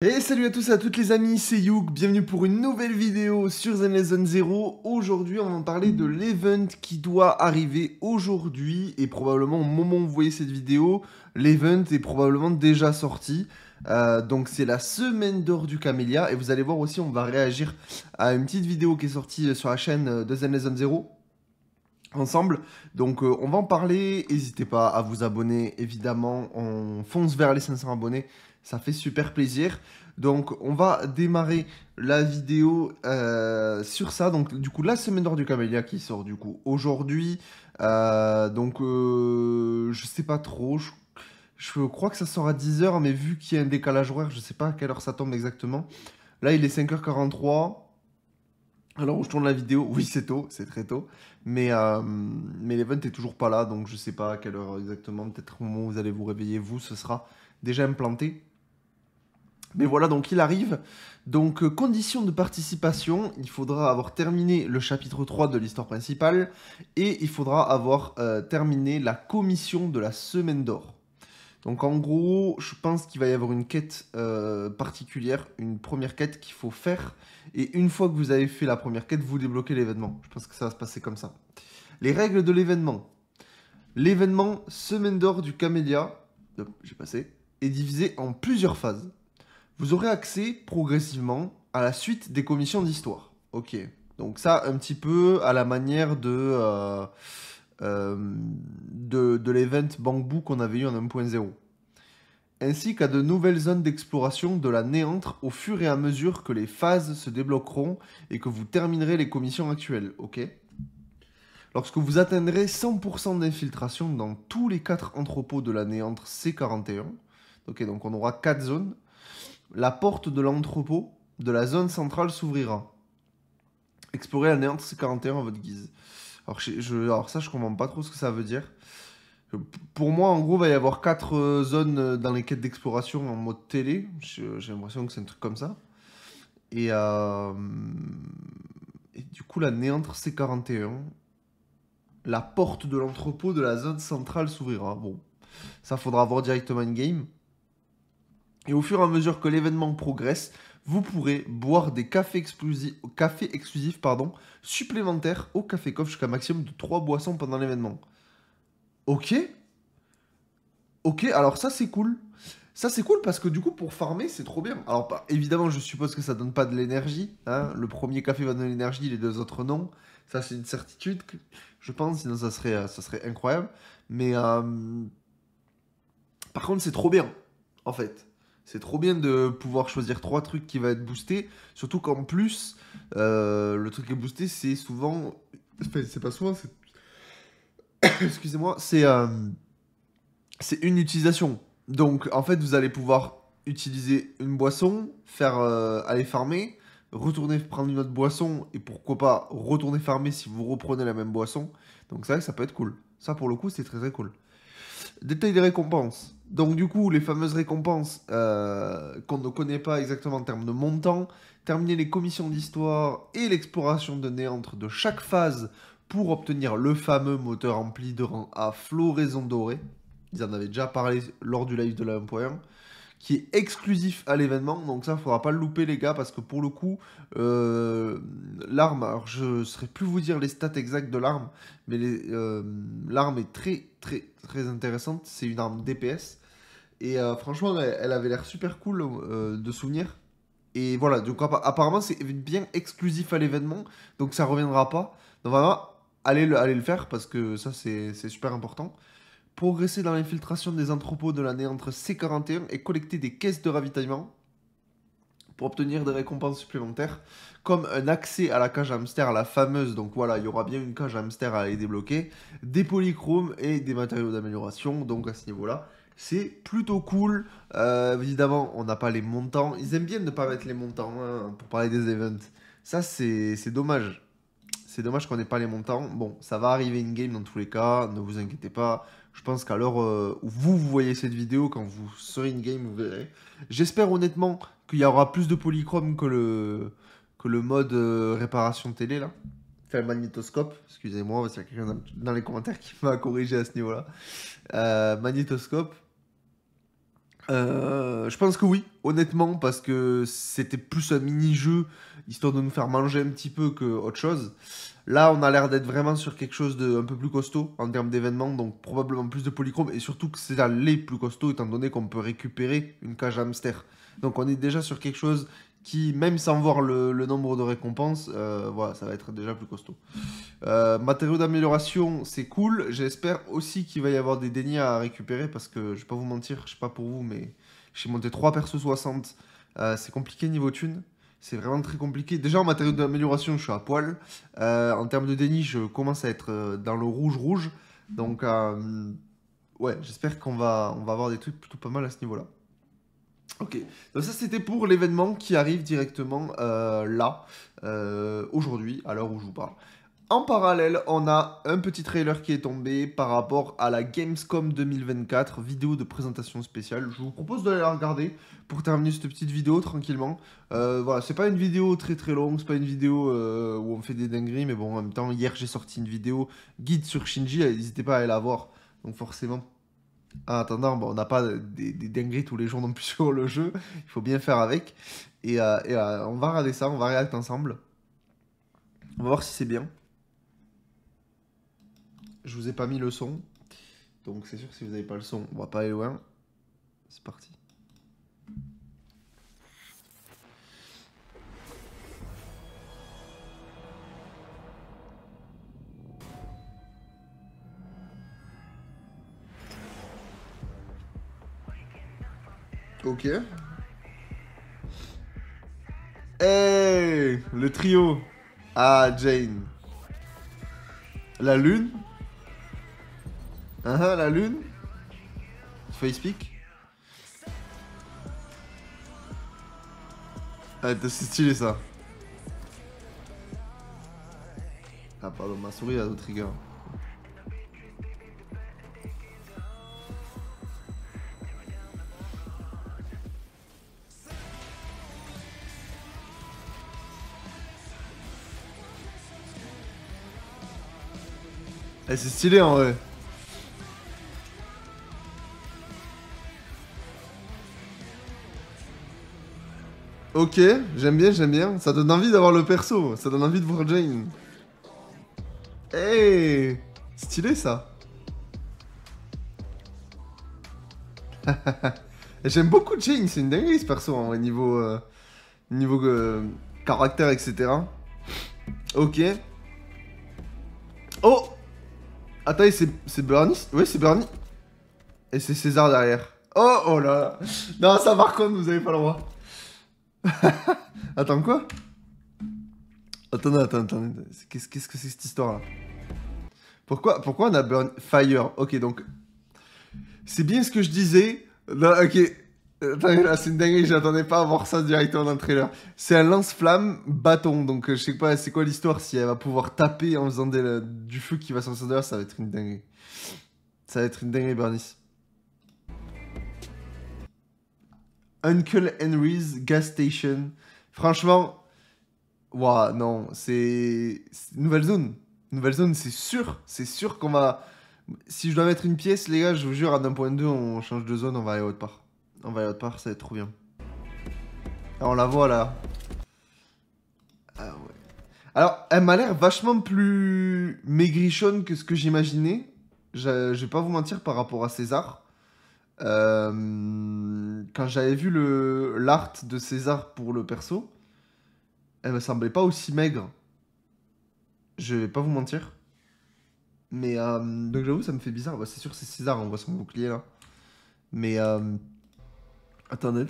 Et salut à tous et à toutes les amis, c'est Youk, bienvenue pour une nouvelle vidéo sur Zenless Zone Zero. Aujourd'hui on va parler de l'event qui doit arriver aujourd'hui et probablement au moment où vous voyez cette vidéo, l'event est probablement déjà sorti. Donc c'est la semaine d'or du Camélia et vous allez voir aussi on va réagir à une petite vidéo qui est sortie sur la chaîne de Zenless Zone Zero ensemble. Donc on va en parler, n'hésitez pas à vous abonner évidemment, on fonce vers les 500 abonnés, ça fait super plaisir. Donc on va démarrer la vidéo sur ça. Donc du coup la semaine d'or du Camélia qui sort du coup aujourd'hui. Je sais pas trop, je crois que ça sort à 10h, mais vu qu'il y a un décalage horaire, je sais pas à quelle heure ça tombe exactement. Là il est 5h43. Alors où je tourne la vidéo, oui c'est tôt, c'est très tôt, mais l'event est toujours pas là, donc je sais pas à quelle heure exactement, peut-être au moment où vous allez vous réveiller, vous, ce sera déjà implanté. Mais voilà, donc il arrive. Donc conditions de participation, il faudra avoir terminé le chapitre 3 de l'histoire principale, et il faudra avoir terminé la commission de la semaine d'or. Donc en gros, je pense qu'il va y avoir une quête particulière, une première quête qu'il faut faire. Et une fois que vous avez fait la première quête, vous débloquez l'événement. Je pense que ça va se passer comme ça. Les règles de l'événement. L'événement Semaine d'or du Camélia, j'ai passé, est divisé en plusieurs phases. Vous aurez accès progressivement à la suite des commissions d'histoire. Ok. Donc ça, un petit peu à la manière de l'event Bamboo qu'on avait eu en 1.0, ainsi qu'à de nouvelles zones d'exploration de la néantre au fur et à mesure que les phases se débloqueront et que vous terminerez les commissions actuelles, ok? Lorsque vous atteindrez 100% d'infiltration dans tous les 4 entrepôts de la néantre C41, ok, donc on aura 4 zones, la porte de l'entrepôt de la zone centrale s'ouvrira. Explorez la néantre C41 à votre guise. Alors ça, je comprends pas trop ce que ça veut dire. Pour moi, en gros, il va y avoir 4 zones dans les quêtes d'exploration en mode télé. J'ai l'impression que c'est un truc comme ça. Et, euh, et du coup, la néantre C41, la porte de l'entrepôt de la zone centrale s'ouvrira. Bon, ça faudra voir directement in-game. Et au fur et à mesure que l'événement progresse, vous pourrez boire des cafés exclusifs supplémentaires au café coffre jusqu'à un maximum de 3 boissons pendant l'événement. Ok. Ok, alors ça c'est cool. Ça c'est cool parce que du coup pour farmer c'est trop bien. Alors évidemment je suppose que ça donne pas de l'énergie, hein. Le premier café va donner de l'énergie, les deux autres non. Ça c'est une certitude, je pense, sinon ça serait incroyable. Mais par contre c'est trop bien, en fait. C'est trop bien de pouvoir choisir 3 trucs qui va être boostés. Surtout qu'en plus, le truc qui est boosté c'est souvent... Enfin, c'est pas souvent, c'est... Excusez-moi, c'est une utilisation. Donc, en fait, vous allez pouvoir utiliser une boisson, faire aller farmer, retourner prendre une autre boisson, et pourquoi pas retourner farmer si vous reprenez la même boisson. Donc, c'est vrai que ça peut être cool. Ça, pour le coup, c'est très très cool. Détail des récompenses. Donc, du coup, les fameuses récompenses qu'on ne connaît pas exactement en termes de montant. Terminer les commissions d'histoire et l'exploration de néantre de chaque phase pour obtenir le fameux moteur ampli de rang à floraison dorée. Ils en avaient déjà parlé lors du live de la 1.1, qui est exclusif à l'événement. Donc ça, il ne faudra pas le louper, les gars, parce que pour le coup, l'arme, alors je ne saurais plus vous dire les stats exactes de l'arme, mais l'arme est très, très, très intéressante. C'est une arme DPS. Et franchement, elle avait l'air super cool de souvenir. Et voilà, donc apparemment, c'est bien exclusif à l'événement, donc ça reviendra pas. Donc vraiment, allez le faire, parce que ça, c'est super important. Progresser dans l'infiltration des entrepôts de l'année entre C41 et collecter des caisses de ravitaillement pour obtenir des récompenses supplémentaires, comme un accès à la cage hamster, la fameuse. Donc voilà, il y aura bien une cage hamster à aller débloquer, des polychromes et des matériaux d'amélioration. Donc à ce niveau-là, c'est plutôt cool. Évidemment, on n'a pas les montants. Ils aiment bien ne pas mettre les montants, hein, pour parler des events. Ça, c'est dommage. C'est dommage qu'on n'ait pas les montants. Bon, ça va arriver in-game dans tous les cas, ne vous inquiétez pas. Je pense qu'à l'heure où vous voyez cette vidéo, quand vous serez in-game, vous verrez. J'espère honnêtement qu'il y aura plus de polychrome que le mode réparation télé, là. Enfin, le magnétoscope, excusez-moi, parce qu'il y a quelqu'un les commentaires qui m'a corrigé à ce niveau-là. Magnétoscope. Je pense que oui, honnêtement, parce que c'était plus un mini-jeu, histoire de nous faire manger un petit peu que autre chose. Là, on a l'air d'être vraiment sur quelque chose de un peu plus costaud en termes d'événements, donc probablement plus de polychrome, et surtout que c'est là les plus costauds, étant donné qu'on peut récupérer une cage hamster. Donc on est déjà sur quelque chose qui, même sans voir le nombre de récompenses, voilà, ça va être déjà plus costaud. Matériaux d'amélioration, c'est cool. J'espère aussi qu'il va y avoir des dénis à récupérer parce que je vais pas vous mentir, je sais pas pour vous, mais j'ai monté 3 persos 60. C'est compliqué niveau thune. C'est vraiment très compliqué. Déjà en matériaux d'amélioration, je suis à poil. En termes de déni, je commence à être dans le rouge-rouge. Donc, ouais, j'espère qu'on va avoir des trucs plutôt pas mal à ce niveau-là. Ok, donc ça c'était pour l'événement qui arrive directement là, aujourd'hui, à l'heure où je vous parle. En parallèle, on a un petit trailer qui est tombé par rapport à la Gamescom 2024, vidéo de présentation spéciale. Je vous propose d'aller la regarder pour terminer cette petite vidéo tranquillement. Voilà, c'est pas une vidéo très très longue, c'est pas une vidéo où on fait des dingueries, mais bon, en même temps, hier j'ai sorti une vidéo guide sur Shinji, n'hésitez pas à aller la voir. Donc forcément, en attendant, bon, on n'a pas des dingueries tous les jours non plus sur le jeu, il faut bien faire avec. On va regarder ça, on va regarder ensemble. On va voir si c'est bien. Je vous ai pas mis le son. Donc c'est sûr que si vous n'avez pas le son, on va pas aller loin. C'est parti. Ok. Hey, le trio. Ah, Jane. La lune. La lune. Facepick. Ah, c'est stylé ça. Ah, pardon, ma souris a d'autres trigger. Eh, c'est stylé en vrai. Ok, j'aime bien, j'aime bien. Ça donne envie d'avoir le perso. Ça donne envie de voir Jane. Hey, stylé ça. J'aime beaucoup Jane, c'est une dinguerie ce perso en vrai, niveau caractère, etc. Ok. Oh, attends, c'est Bernie? Oui, c'est Bernie. Et c'est César derrière. Oh, oh là là. Non, ça par contre, vous avez pas le droit. Attends, quoi? Attends. Qu'est-ce que c'est cette histoire-là? Pourquoi on a Burn Fire? Ok, donc, c'est bien ce que je disais. Là, ok. Attendez, là, c'est une dinguerie, j'attendais pas à voir ça directement dans le trailer. C'est un lance-flamme bâton, donc je sais pas, c'est quoi l'histoire? Si elle va pouvoir taper en faisant du feu qui va sortir de là, ça va être une dinguerie. Ça va être une dinguerie, Bernice. Uncle Henry's Gas Station. Franchement, ouah, non, c'est nouvelle zone. Nouvelle zone, c'est sûr. C'est sûr qu'on va. Si je dois mettre une pièce, les gars, je vous jure, à 1.2, on change de zone, on va aller autre part. On va aller autre part, ça va être trop bien. Ah, on la voit là. Ah ouais. Alors, elle m'a l'air vachement plus maigrichonne que ce que j'imaginais. Je vais pas vous mentir par rapport à César. Quand j'avais vu l'art de César pour le perso, elle me semblait pas aussi maigre. Je vais pas vous mentir. Mais donc j'avoue, ça me fait bizarre. Bah, c'est sûr, c'est César, on voit son bouclier là. Mais attendez.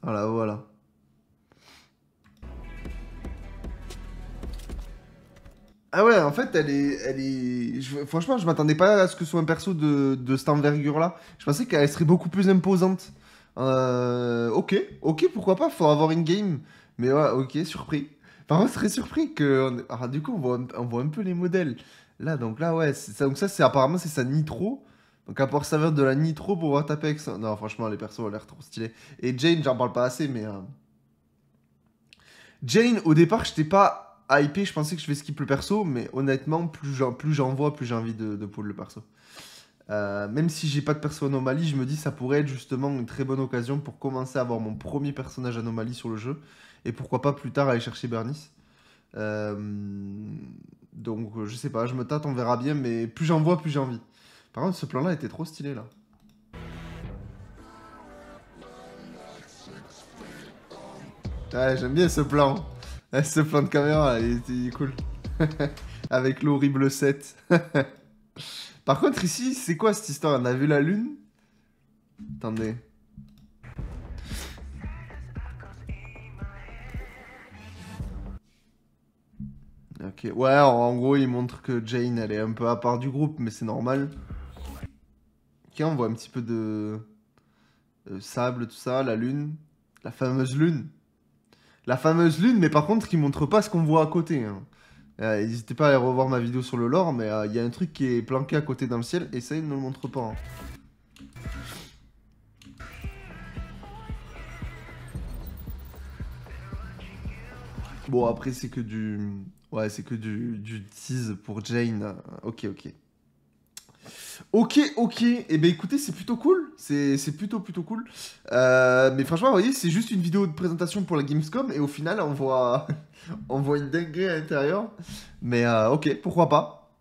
Voilà. Ah ouais, en fait, franchement, je m'attendais pas à ce que ce soit un perso de cette envergure-là. Je pensais qu'elle serait beaucoup plus imposante. Ok, pourquoi pas, faut avoir une game. Mais ouais, ok, surpris. Par contre, très surpris que... Ah, du coup, on voit un peu les modèles. Donc là, ouais, donc ça, apparemment, c'est sa nitro. Donc, à pouvoir servir de la nitro pour pouvoir taper avec ça. Non, franchement, les persos ont l'air trop stylés. Et Jane, j'en parle pas assez, mais... Jane, au départ, j'étais pas hypé, je pensais que je vais skip le perso, mais honnêtement, plus j'en vois, plus j'ai envie de pull le perso. Même si j'ai pas de perso anomalie, je me dis ça pourrait être justement une très bonne occasion pour commencer à avoir mon premier personnage anomalie sur le jeu. Et pourquoi pas plus tard aller chercher Bernice. Euh, donc je sais pas, je me tâte, on verra bien, mais plus j'en vois, plus j'ai envie. Par contre, ce plan-là était trop stylé là. Ouais, j'aime bien ce plan. Ouais, ce plan de caméra, il est cool. Avec l'horrible set. Par contre, ici, c'est quoi cette histoire? On a vu la lune? Attendez. Ok, ouais, en gros, il montre que Jane, elle est un peu à part du groupe, mais c'est normal. Ok, on voit un petit peu de sable, tout ça, la lune. La fameuse lune. La fameuse lune, mais par contre, il montre pas ce qu'on voit à côté, hein. N'hésitez pas à aller revoir ma vidéo sur le lore, mais il y a un truc qui est planqué à côté dans le ciel, et ça, il ne le montre pas, hein. Bon, après, c'est que du... Ouais, c'est que du tease pour Jane. Ok, ok. Ok, ok. Eh ben écoutez, c'est plutôt cool. C'est plutôt cool. Mais franchement, vous voyez, c'est juste une vidéo de présentation pour la Gamescom, et au final, on voit, on voit une dinguerie à l'intérieur. Mais ok, pourquoi pas.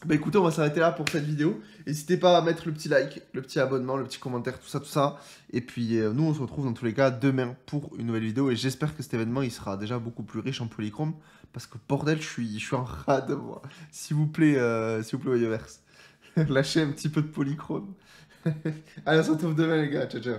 Bah écoutez, on va s'arrêter là pour cette vidéo. N'hésitez pas à mettre le petit like, le petit abonnement, le petit commentaire, tout ça, tout ça. Et puis nous, on se retrouve dans tous les cas demain pour une nouvelle vidéo. Et j'espère que cet événement, il sera déjà beaucoup plus riche en polychrome. Parce que bordel, je suis en rade, moi. S'il vous plaît, Yoverse. Lâchez un petit peu de polychrome. Allez, on se retrouve demain, les gars. Ciao, ciao.